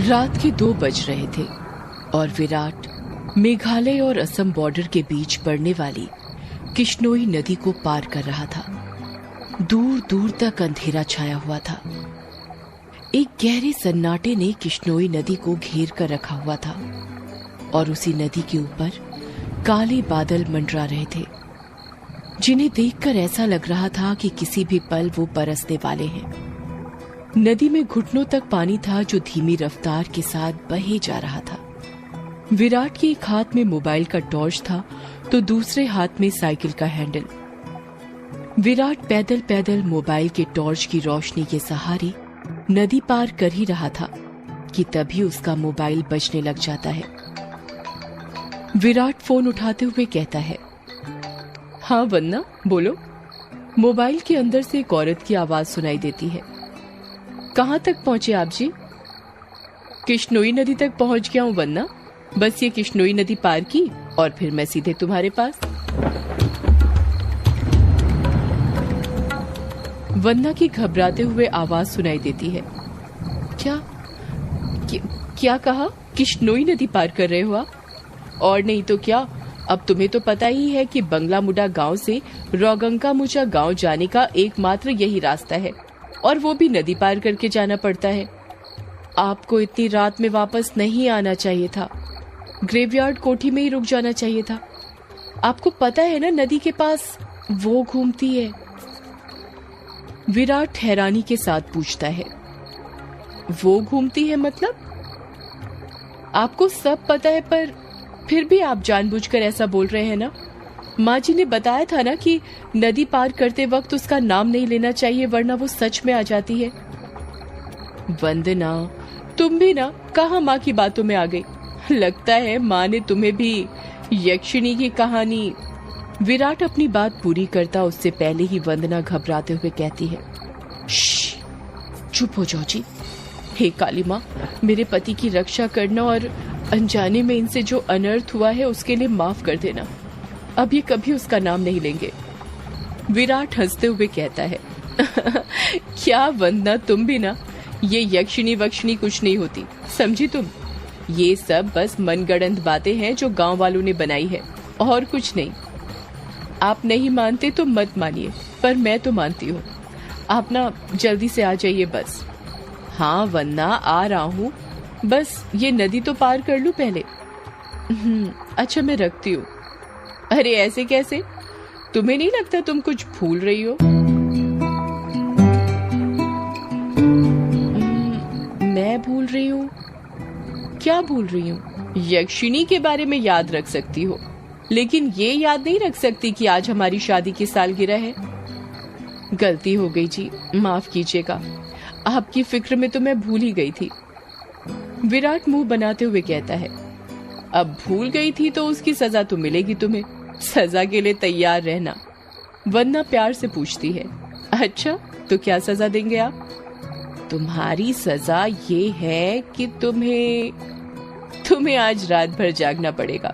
रात के 2 बज रहे थे और विराट मेघालय और असम बॉर्डर के बीच पड़ने वाली किश्नोई नदी को पार कर रहा था। दूर दूर तक अंधेरा छाया हुआ था। एक गहरे सन्नाटे ने किश्नोई नदी को घेर कर रखा हुआ था और उसी नदी के ऊपर काले बादल मंडरा रहे थे, जिन्हें देखकर ऐसा लग रहा था कि किसी भी पल वो बरसने वाले हैं। नदी में घुटनों तक पानी था जो धीमी रफ्तार के साथ बहे जा रहा था। विराट के एक हाथ में मोबाइल का टॉर्च था तो दूसरे हाथ में साइकिल का हैंडल। विराट पैदल पैदल मोबाइल के टॉर्च की रोशनी के सहारे नदी पार कर ही रहा था कि तभी उसका मोबाइल बजने लग जाता है। विराट फोन उठाते हुए कहता है, हाँ वन्ना बोलो। मोबाइल के अंदर से एक औरत की आवाज सुनाई देती है। कहाँ तक पहुंचे आप जी? किश्नोई नदी तक पहुंच गया हूँ वन्ना, बस ये किश्नोई नदी पार की और फिर मैं सीधे तुम्हारे पास। वन्ना की घबराते हुए आवाज सुनाई देती है। क्या कहा? किश्नोई नदी पार कर रहे हो आप? और नहीं तो क्या, अब तुम्हें तो पता ही है कि बंगला मुडा गांव से रोगंका मुचा गांव जाने का एकमात्र यही रास्ता है और वो भी नदी पार करके जाना पड़ता है। आपको इतनी रात में वापस नहीं आना चाहिए था, ग्रेवयार्ड कोठी में ही रुक जाना चाहिए था। आपको पता है ना नदी के पास वो घूमती है। विराट हैरानी के साथ पूछता है, वो घूमती है मतलब? आपको सब पता है पर फिर भी आप जानबूझकर ऐसा बोल रहे हैं ना? माँ जी ने बताया था ना कि नदी पार करते वक्त उसका नाम नहीं लेना चाहिए वरना वो सच में आ जाती है। वंदना, तुम भी ना कहाँ माँ की बातों में आ गई। लगता है माँ ने तुम्हें भी यक्षिणी की कहानी। विराट अपनी बात पूरी करता उससे पहले ही वंदना घबराते हुए कहती है, श्श, चुप हो जाओ जी। हे काली माँ, मेरे पति की रक्षा करना और अनजाने में इनसे जो अनर्थ हुआ है उसके लिए माफ कर देना। अब ये कभी उसका नाम नहीं लेंगे। विराट हंसते हुए कहता है, क्या वंदना, तुम भी ना, ये यक्षिणी वक्षिणी कुछ नहीं होती, समझी तुम? ये सब बस मनगढ़ंत बातें हैं जो गांव वालों ने बनाई है और कुछ नहीं। आप नहीं मानते तो मत मानिए, पर मैं तो मानती हूँ। आप ना जल्दी से आ जाइए बस। हाँ वन्ना, आ रहा हूँ, बस ये नदी तो पार कर लूं पहले। अच्छा मैं रखती हूँ। अरे ऐसे कैसे? तुम्हें नहीं लगता तुम कुछ भूल रही हो? मैं भूल रही हूँ? क्या भूल रही हूँ? यक्षिणी के बारे में याद रख सकती हो, लेकिन ये याद नहीं रख सकती कि आज हमारी शादी की सालगिरह है। गलती हो गई जी, माफ कीजिएगा। आपकी फिक्र में तो मैं भूल ही गई थी। विराट मुंह बनाते हुए कहता है, अब भूल गई थी तो उसकी सजा तो मिलेगी तुम्हें। सजा के लिए तैयार रहना। वन्ना प्यार से पूछती है, अच्छा तो क्या सजा देंगे आप? तुम्हारी सजा ये है कि तुम्हें आज रात भर जागना पड़ेगा।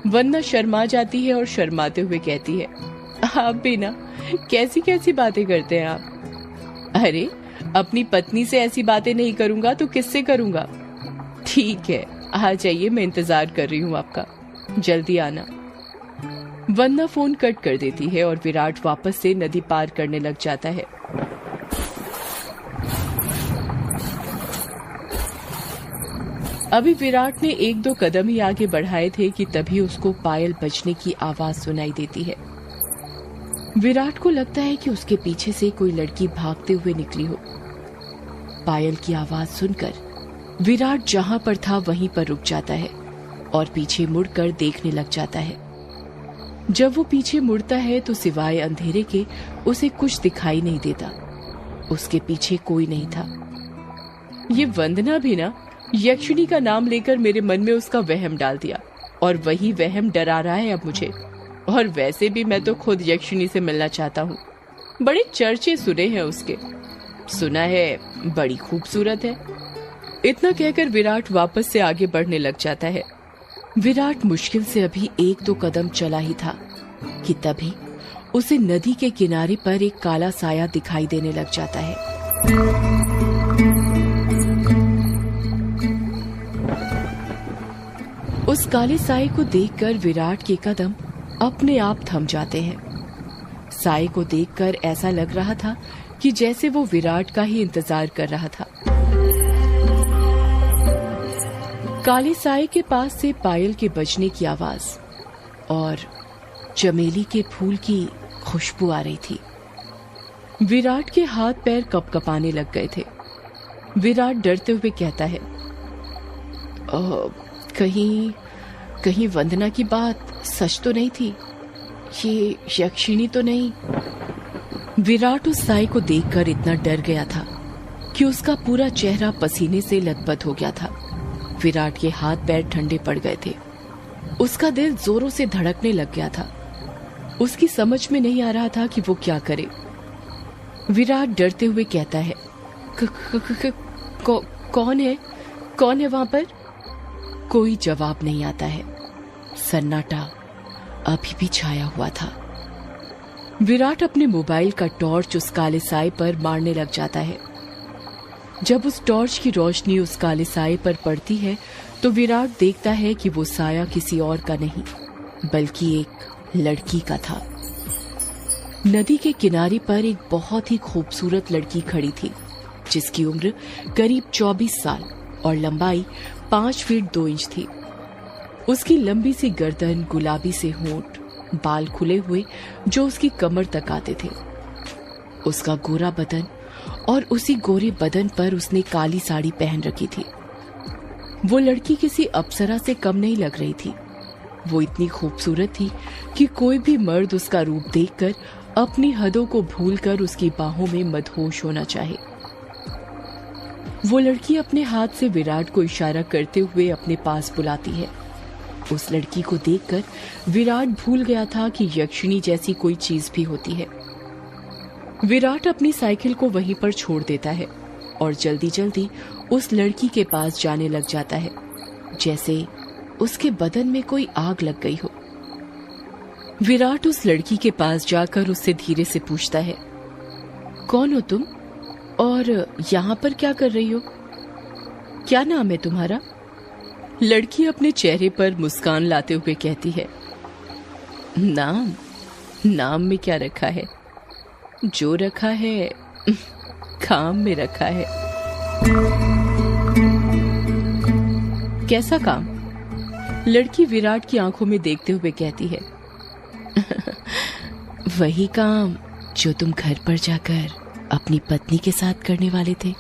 वन्ना शर्मा जाती है और शर्माते हुए कहती है, आप भी ना कैसी कैसी बातें करते हैं आप। अरे अपनी पत्नी से ऐसी बातें नहीं करूंगा तो किससे करूंगा? ठीक है, आ जाइए, मैं इंतजार कर रही हूँ आपका, जल्दी आना। वन्ना फोन कट कर देती है और विराट वापस से नदी पार करने लग जाता है। अभी विराट ने 1-2 कदम ही आगे बढ़ाए थे कि तभी उसको पायल बजने की आवाज सुनाई देती है। विराट को लगता है कि उसके पीछे से कोई लड़की भागते हुए निकली हो। पायल की आवाज सुनकर विराट जहां पर था वहीं पर रुक जाता है और पीछे मुड़कर देखने लग जाता है। जब वो पीछे मुड़ता है तो सिवाय अंधेरे के उसे कुछ दिखाई नहीं देता। उसके पीछे कोई नहीं था। ये वंदना भी ना यक्षिणी का नाम लेकर मेरे मन में उसका वहम डाल दिया और वही वहम डरा रहा है अब मुझे। और वैसे भी मैं तो खुद यक्षिणी से मिलना चाहता हूँ। बड़े चर्चे सुने हैं उसके, सुना है बड़ी खूबसूरत है। इतना कहकर विराट वापस से आगे बढ़ने लग जाता है। विराट मुश्किल से अभी 1-2 कदम चला ही था कि तभी उसे नदी के किनारे पर एक काला साया दिखाई देने लग जाता है। उस काले साए को देखकर विराट के कदम अपने आप थम जाते हैं। साए को देखकर ऐसा लग रहा था कि जैसे वो विराट का ही इंतजार कर रहा था। काले साए के पास से पायल के बजने की आवाज और चमेली के फूल की खुशबू आ रही थी। विराट के हाथ पैर कपकपाने लग गए थे। विराट डरते हुए कहता है, कहीं वंदना की बात सच तो नहीं थी? ये यक्षिणी तो नहीं? विराट उस साए को देखकर इतना डर गया था कि उसका पूरा चेहरा पसीने से लथपथ हो गया था। विराट के हाथ पैर ठंडे पड़ गए थे। उसका दिल जोरों से धड़कने लग गया था। उसकी समझ में नहीं आ रहा था कि वो क्या करे। विराट डरते हुए कहता है, कौन है वहां पर? कोई जवाब नहीं आता है। सन्नाटा अभी भी छाया हुआ था। विराट अपने मोबाइल का टॉर्च उस काले साए पर मारने लग जाता है। जब उस टॉर्च की रोशनी उस काले साए पर पड़ती है तो विराट देखता है कि वो साया किसी और का नहीं बल्कि एक लड़की का था। नदी के किनारे पर एक बहुत ही खूबसूरत लड़की खड़ी थी, जिसकी उम्र करीब 24 साल और लंबाई 5 फीट 2 इंच थी। उसकी लंबी सी गर्दन, गुलाबी से होंठ, बाल खुले हुए जो उसकी कमर तक आते थे, उसका गोरा बदन और उसी गोरे बदन पर उसने काली साड़ी पहन रखी थी। वो लड़की किसी अप्सरा से कम नहीं लग रही थी। वो इतनी खूबसूरत थी कि कोई भी मर्द उसका रूप देखकर अपनी हदों को भूलकर उसकी बाहों में मदहोश होना चाहे। वो लड़की अपने हाथ से विराट को इशारा करते हुए अपने पास बुलाती है। उस लड़की को देखकर विराट भूल गया था कि यक्षिणी जैसी कोई चीज भी होती है। विराट अपनी साइकिल को वहीं पर छोड़ देता है और जल्दी जल्दी उस लड़की के पास जाने लग जाता है, जैसे उसके बदन में कोई आग लग गई हो। विराट उस लड़की के पास जाकर उससे धीरे से पूछता है, कौन हो तुम और यहाँ पर क्या कर रही हो? क्या नाम है तुम्हारा? लड़की अपने चेहरे पर मुस्कान लाते हुए कहती है, नाम में क्या रखा है? जो रखा है काम में रखा है। कैसा काम? लड़की विराट की आंखों में देखते हुए कहती है, वही काम जो तुम घर पर जाकर अपनी पत्नी के साथ करने वाले थे।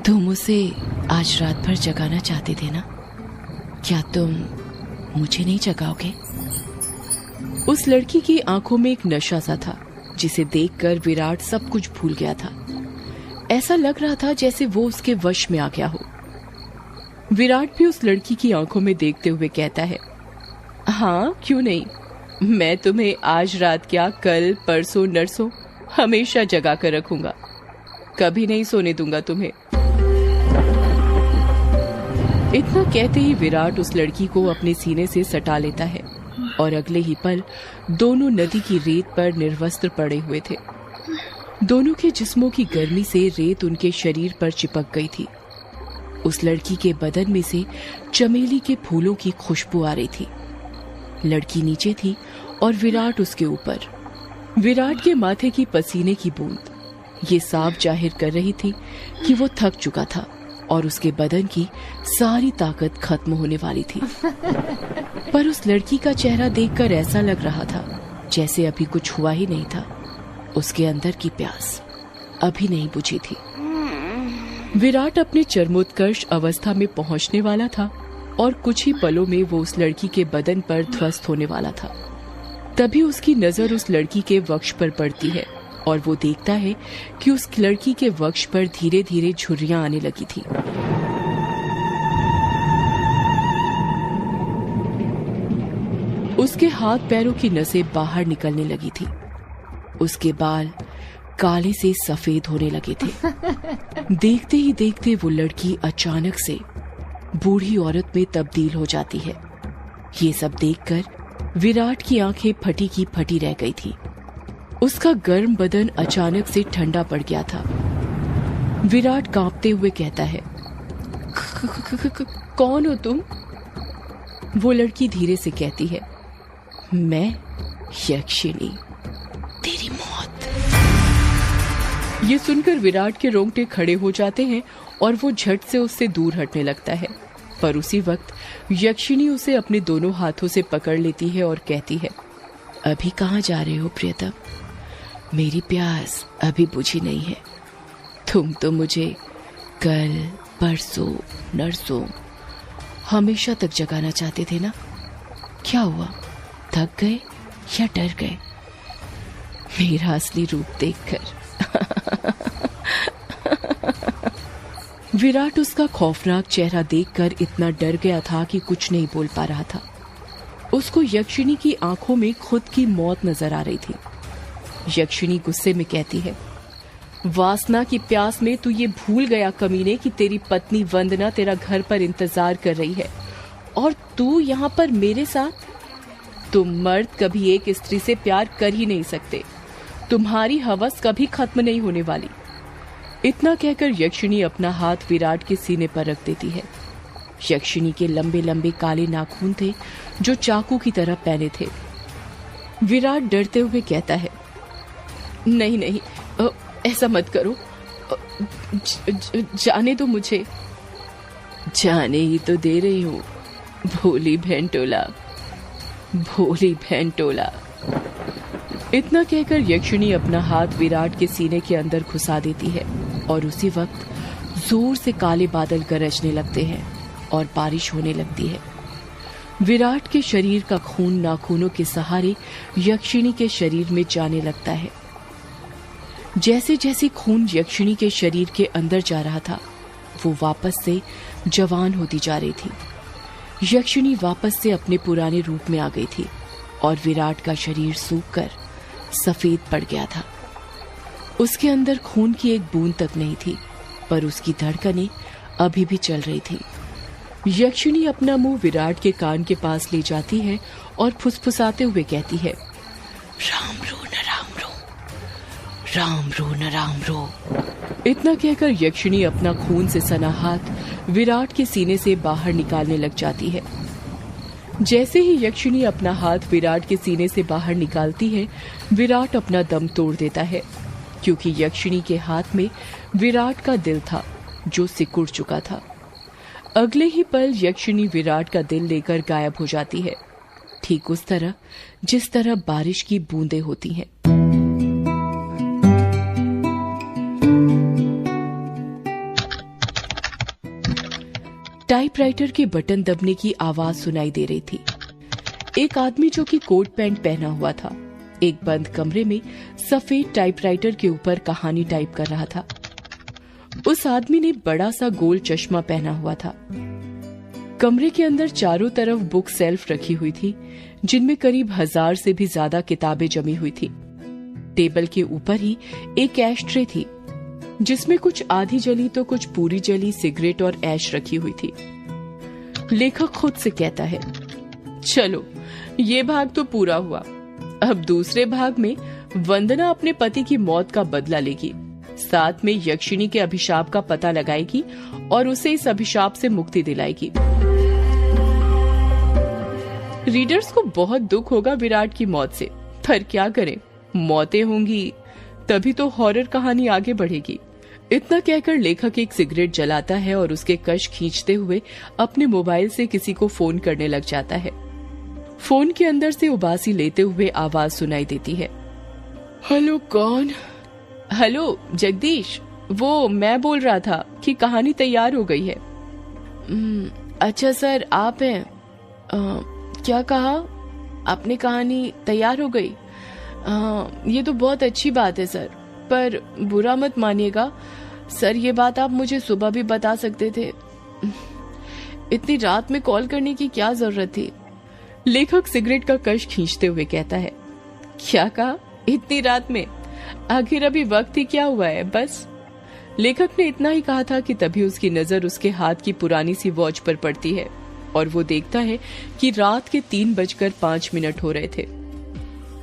तुम उसे आज रात भर जगाना चाहते थे ना? क्या तुम मुझे नहीं जगाओगे? उस लड़की की आंखों में एक नशा सा था, जिसे देखकर विराट सब कुछ भूल गया था। ऐसा लग रहा था जैसे वो उसके वश में आ गया हो। विराट भी उस लड़की की आंखों में देखते हुए कहता है, हाँ क्यों नहीं, मैं तुम्हें आज रात क्या कल परसों नरसों हमेशा जगा कर रखूंगा, कभी नहीं सोने दूंगा तुम्हें। इतना कहते ही विराट उस लड़की को अपने सीने से सटा लेता है और अगले ही पल दोनों नदी की रेत पर निर्वस्त्र पड़े हुए थे। दोनों के जिस्मों की गर्मी से रेत उनके शरीर पर चिपक गई थी। उस लड़की के बदन में से चमेली के फूलों की खुशबू आ रही थी। लड़की नीचे थी और विराट उसके ऊपर। विराट के माथे की पसीने की बूंद ये साफ जाहिर कर रही थी कि वो थक चुका था और उसके बदन की सारी ताकत खत्म होने वाली थी। पर उस लड़की का चेहरा देखकर ऐसा लग रहा था जैसे अभी कुछ हुआ ही नहीं था। उसके अंदर की प्यास अभी नहीं बुझी थी। विराट अपने चरमोत्कर्ष अवस्था में पहुंचने वाला था और कुछ ही पलों में वो उस लड़की के बदन पर ध्वस्त होने वाला था। तभी उसकी नजर उस लड़की के वक्ष पर पड़ती है और वो देखता है कि उस लड़की के वक्ष पर धीरे धीरे झुर्रियां आने लगी थी। उसके हाथ पैरों की नसें बाहर निकलने लगी थी। उसके बाल काले से सफेद होने लगे थे। देखते ही देखते वो लड़की अचानक से बूढ़ी औरत में तब्दील हो जाती है। ये सब देखकर विराट की आंखें फटी की फटी रह गई थी। उसका गर्म बदन अचानक से ठंडा पड़ गया था। विराट कांपते हुए कहता है, कौन हो तुम? वो लड़की धीरे से कहती है, मैं यक्षिणी, तेरी मौत। ये सुनकर विराट के रोंगटे खड़े हो जाते हैं और वो झट से उससे दूर हटने लगता है। पर उसी वक्त यक्षिणी उसे अपने दोनों हाथों से पकड़ लेती है और कहती है, अभी कहाँ जा रहे हो प्रियतम? मेरी प्यास अभी बुझी नहीं है। तुम तो मुझे कल, परसों, नरसों हमेशा तक जगाना चाहते थे ना? क्या हुआ, थक गए या डर गए मेरा असली रूप देखकर? विराट उसका खौफनाक चेहरा देखकर इतना डर गया था कि कुछ नहीं बोल पा रहा था। उसको यक्षिणी की आंखों में खुद की मौत नजर आ रही थी। यक्षिणी गुस्से में कहती है, वासना की प्यास में तू ये भूल गया कमीने कि तेरी पत्नी वंदना तेरा घर पर इंतजार कर रही है और तू यहाँ पर मेरे साथ? तुम मर्द कभी एक स्त्री से प्यार कर ही नहीं सकते। तुम्हारी हवस कभी खत्म नहीं होने वाली। इतना कहकर यक्षिणी अपना हाथ विराट के सीने पर रख देती है। यक्षिणी के लंबे लंबे काले नाखून थे जो चाकू की तरह पहने थे। विराट डरते हुए कहता है, नहीं नहीं, ऐसा मत करो, जाने दो मुझे। जाने ही तो दे रही हूँ, भोली भेंटोला, भोली भेंटोला। इतना कहकर यक्षिणी अपना हाथ विराट के सीने के अंदर घुसा देती है और उसी वक्त जोर से काले बादल गरजने लगते हैं और बारिश होने लगती है। विराट के शरीर का खून नाखूनों के सहारे यक्षिणी के शरीर में जाने लगता है। जैसे जैसे खून यक्षिणी के शरीर के अंदर जा रहा था, वो वापस से जवान होती जा रही थी। यक्षिणी वापस से अपने पुराने रूप में आ गई थी और विराट का शरीर सूखकर सफेद पड़ गया था। उसके अंदर खून की एक बूंद तक नहीं थी, पर उसकी धड़कनें अभी भी चल रही थी। यक्षिणी अपना मुंह विराट के कान के पास ले जाती है और फुसफुसाते हुए कहती है, राम रो न राम रो, राम रो न राम रो। इतना कहकर यक्षिणी अपना खून से सना हाथ विराट के सीने से बाहर निकालने लग जाती है। जैसे ही यक्षिणी अपना हाथ विराट के सीने से बाहर निकालती है, विराट अपना दम तोड़ देता है, क्योंकि यक्षिणी के हाथ में विराट का दिल था जो सिकुड़ चुका था। अगले ही पल यक्षिणी विराट का दिल लेकर गायब हो जाती है, ठीक उस तरह जिस तरह बारिश की बूंदें होती हैं। टाइपराइटर के बटन दबने की आवाज सुनाई दे रही थी। एक आदमी जो कि कोट पैंट पहना हुआ था, एक बंद कमरे में सफेद टाइपराइटर के ऊपर कहानी टाइप कर रहा था। उस आदमी ने बड़ा सा गोल चश्मा पहना हुआ था। कमरे के अंदर चारों तरफ बुक सेल्फ रखी हुई थी, जिनमें करीब 1000 से भी ज्यादा किताबें जमी हुई थी। टेबल के ऊपर ही एक ऐश ट्रे थी, जिसमें कुछ आधी जली तो कुछ पूरी जली सिगरेट और ऐश रखी हुई थी। लेखक खुद से कहता है, चलो ये भाग तो पूरा हुआ। अब दूसरे भाग में वंदना अपने पति की मौत का बदला लेगी, साथ में यक्षिणी के अभिशाप का पता लगाएगी और उसे इस अभिशाप से मुक्ति दिलाएगी। रीडर्स को बहुत दुख होगा विराट की मौत से, पर क्या करें, मौतें होंगी तभी तो हॉरर कहानी आगे बढ़ेगी। इतना कहकर लेखक एक सिगरेट जलाता है और उसके कश खींचते हुए अपने मोबाइल से किसी को फोन करने लग जाता है। फोन के अंदर से उबासी लेते हुए आवाज सुनाई देती है, हेलो कौन? हेलो जगदीश, वो मैं बोल रहा था कि कहानी तैयार हो गई है। अच्छा सर, आप हैं? क्या कहा आपने? कहानी तैयार हो गई? ये तो बहुत अच्छी बात है सर, पर बुरा मत मानिएगा सर, ये बात आप मुझे सुबह भी बता सकते थे। इतनी रात में कॉल करने की क्या जरूरत थी? लेखक सिगरेट का कश खींचते हुए कहता है, क्या कहा इतनी रात में? आखिर अभी वक्त ही क्या हुआ है बस। लेखक ने इतना ही कहा था कि तभी उसकी नजर उसके हाथ की पुरानी सी वॉच पर पड़ती है और वो देखता है कि रात के 3:05 हो रहे थे।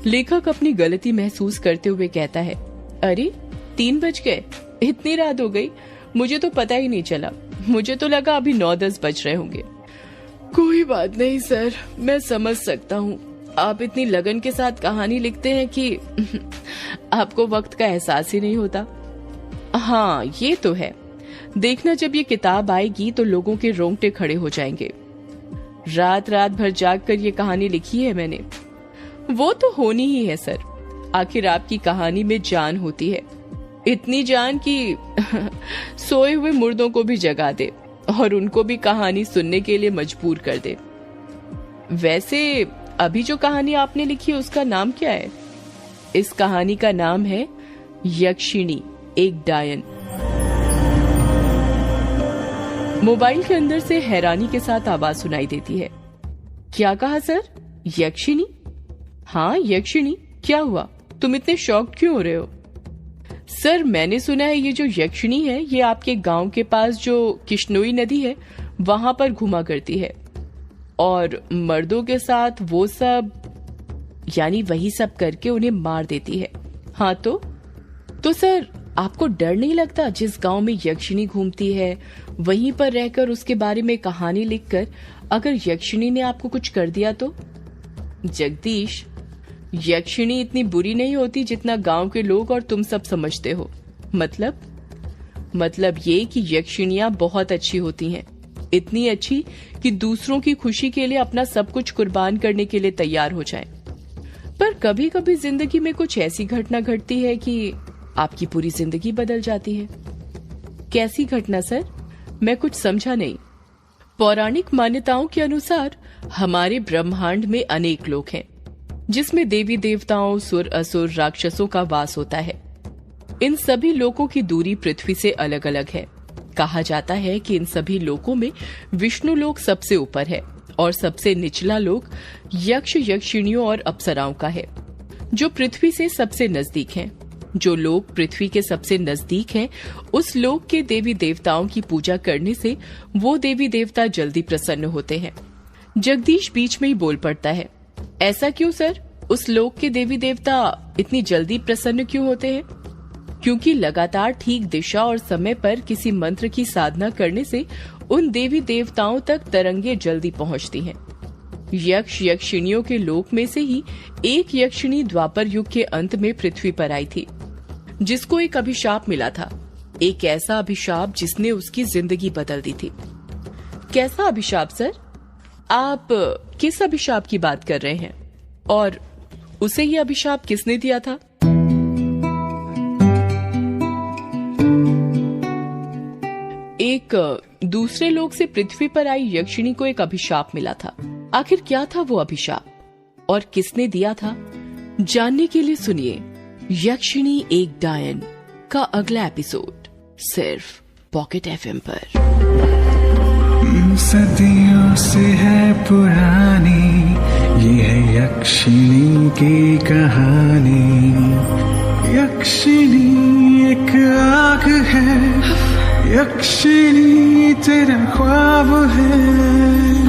लेखक अपनी गलती महसूस करते हुए कहता है, अरे 3 बज गए, इतनी रात हो गई, मुझे तो पता ही नहीं चला, मुझे तो लगा अभी 9-10 बज रहे होंगे। कोई बात नहीं सर, मैं समझ सकता हूँ। आप इतनी लगन के साथ कहानी लिखते हैं कि आपको वक्त का एहसास ही नहीं होता। हाँ ये तो है, देखना जब ये किताब आएगी तो लोगों के रोंगटे खड़े हो जाएंगे। रात रात भर जाग कर ये कहानी लिखी है मैंने। वो तो होनी ही है सर, आखिर आपकी कहानी में जान होती है, इतनी जान कि सोए हुए मुर्दों को भी जगा दे और उनको भी कहानी सुनने के लिए मजबूर कर दे। वैसे अभी जो कहानी आपने लिखी है उसका नाम क्या है? इस कहानी का नाम है यक्षिणी एक डायन। मोबाइल के अंदर से हैरानी के साथ आवाज सुनाई देती है। क्या कहा सर? यक्षिणी? हाँ यक्षिणी, क्या हुआ? तुम इतने शॉक्ड क्यों हो रहे हो? सर मैंने सुना है ये जो यक्षिणी है ये आपके गांव के पास जो किश्नोई नदी है वहां पर घुमा करती है और मर्दों के साथ वो सब, यानी वही सब करके उन्हें मार देती है। हाँ तो सर आपको डर नहीं लगता जिस गांव में यक्षिणी घूमती है वहीं पर रहकर उसके बारे में कहानी लिखकर अगर यक्षिणी ने आपको कुछ कर दिया तो? जगदीश, यक्षिणी इतनी बुरी नहीं होती जितना गांव के लोग और तुम सब समझते हो। मतलब ये कि यक्षिणियां बहुत अच्छी होती हैं, इतनी अच्छी कि दूसरों की खुशी के लिए अपना सब कुछ कुर्बान करने के लिए तैयार हो जाएं। पर कभी कभी जिंदगी में कुछ ऐसी घटना घटती है कि आपकी पूरी जिंदगी बदल जाती है। कैसी घटना सर? मैं कुछ समझा नहीं। पौराणिक मान्यताओं के अनुसार हमारे ब्रह्मांड में अनेक लोक हैं जिसमें देवी देवताओं, सुर असुर, राक्षसों का वास होता है। इन सभी लोकों की दूरी पृथ्वी से अलग अलग है। कहा जाता है कि इन सभी लोकों में विष्णु लोक सबसे ऊपर है और सबसे निचला लोक यक्ष, यक्षिणियों और अप्सराओं का है जो पृथ्वी से सबसे नजदीक हैं। जो लोग पृथ्वी के सबसे नजदीक हैं उस लोक के देवी देवताओं की पूजा करने से वो देवी देवता जल्दी प्रसन्न होते हैं। जगदीश बीच में ही बोल पड़ता है। ऐसा क्यों सर? उस लोक के देवी देवता इतनी जल्दी प्रसन्न क्यों होते हैं? क्योंकि लगातार ठीक दिशा और समय पर किसी मंत्र की साधना करने से उन देवी देवताओं तक तरंगे जल्दी पहुंचती हैं। यक्ष यक्षिणियों के लोक में से ही एक यक्षिणी द्वापर युग के अंत में पृथ्वी पर आई थी जिसको एक अभिशाप मिला था। एक ऐसा अभिशाप जिसने उसकी जिंदगी बदल दी थी। कैसा अभिशाप सर? आप किस अभिशाप की बात कर रहे हैं और उसे ये अभिशाप किसने दिया था? एक दूसरे लोक से पृथ्वी पर आई यक्षिणी को एक अभिशाप मिला था। आखिर क्या था वो अभिशाप और किसने दिया था? जानने के लिए सुनिए यक्षिणी एक डायन का अगला एपिसोड सिर्फ पॉकेट एफएम पर। सदियों से है पुरानी ये है यक्षिणी की कहानी। यक्षिणी एक आग है, यक्षिणी तेरा ख्वाब है।